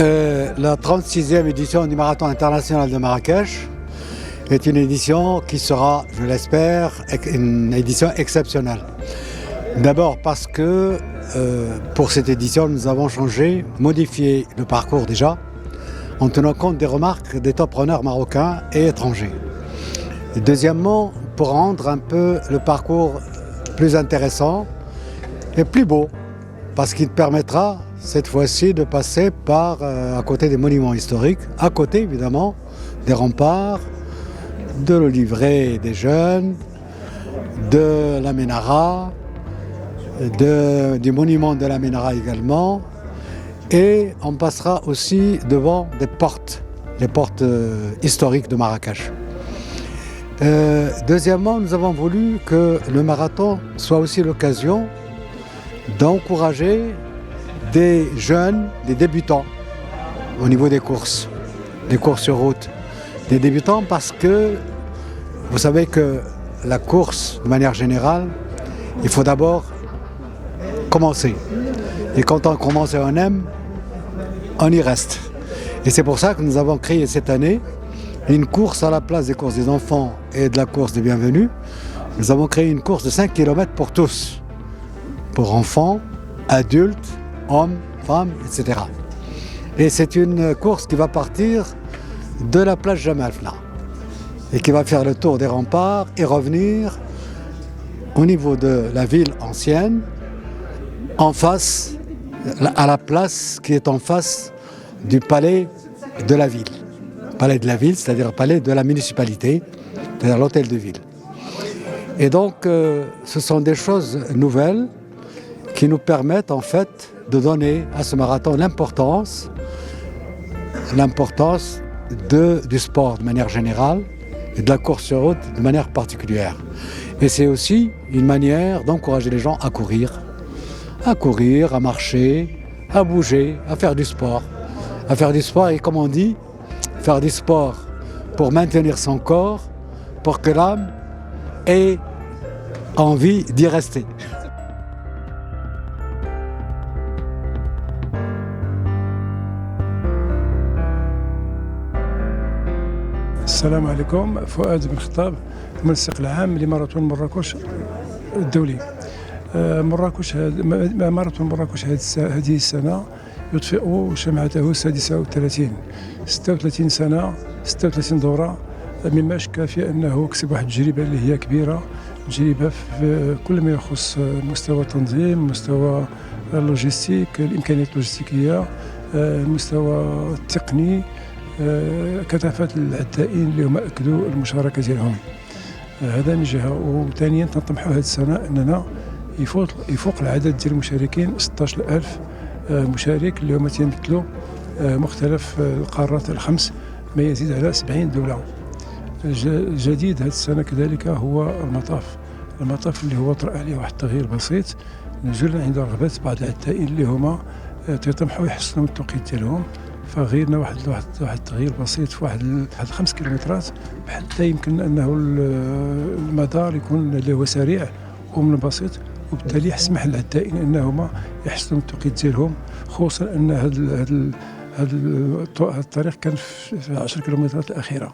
La 36e édition du Marathon international de Marrakech est une édition qui sera, je l'espère, une édition exceptionnelle. D'abord parce que pour cette édition, nous avons modifié le parcours déjà, en tenant compte des remarques des top runners marocains et étrangers. Et deuxièmement, pour rendre un peu le parcours plus intéressant et plus beau, parce qu'il permettra cette fois-ci de passer à côté des monuments historiques, à côté évidemment des remparts, de l'Olivret des Jeunes, de la Ménara, du monument de la Ménara également, et on passera aussi devant les portes historiques de Marrakech. Deuxièmement, nous avons voulu que le marathon soit aussi l'occasion d'encourager des jeunes, des débutants au niveau des courses sur route. Des débutants parce que vous savez que la course, de manière générale, il faut d'abord commencer. Et quand on commence et on aime, on y reste. Et c'est pour ça que nous avons créé cette année une course à la place des courses des enfants et de la course des bienvenus. Nous avons créé une course de 5 km pour tous, pour enfants, adultes, hommes, femmes, etc. Et c'est une course qui va partir de la plage Jemaa El-Fna et qui va faire le tour des remparts et revenir au niveau de la ville ancienne, en face, à la place qui est en face du palais de la ville. Palais de la ville, c'est-à-dire le palais de la municipalité, c'est-à-dire l'hôtel de ville. Et donc, ce sont des choses nouvelles qui nous permettent en fait de donner à ce marathon l'importance du sport de manière générale et de la course sur route de manière particulière. Et c'est aussi une manière d'encourager les gens à courir, à marcher, à bouger, à faire du sport. Et comme on dit, faire du sport pour maintenir son corps, pour que l'âme ait envie d'y rester. السلام عليكم. فؤاد بن خطاب، المنسق العام لماراثون مراكش الدولي. ماراثون مراكش هذه السنة يطفئ شمعته 36 سنة، 36 دورة، مما شك في أنه كسب واحد التجربة اللي هي كبيرة، تجربة في كل ما يخص مستوى التنظيم، مستوى اللوجستيك، الإمكانيات اللوجستيكية، المستوى التقني، كثافة العدائين اللي هما أكدوا المشاركة ديالهم. هذا من جهة. وثانيا تنطمحوا هذه السنة أننا يفوق العدد ديال المشاركين 16,000 مشارك اللي هما تيمثلوا مختلف القارات الخمس، ما يزيد على 70 دولة. الجديد هذه السنة كذلك هو المطاف اللي هو طرأ عليه واحد التغيير بسيط، نزولا عند رغبة بعض العدائين اللي هما تيطمحوا يحسنوا التوقيت ديالهم، فغيرنا واحد التغيير بسيط في واحد 5 كيلومترات، حتى يمكن انه المدار يكون اللي هو سريع ومنبسط، وبالتالي يسمح للعدائين انهم يحسنوا التوقيت ديالهم، خصوصا ان هذا الطريق كان في 10 كيلومترات الاخيره.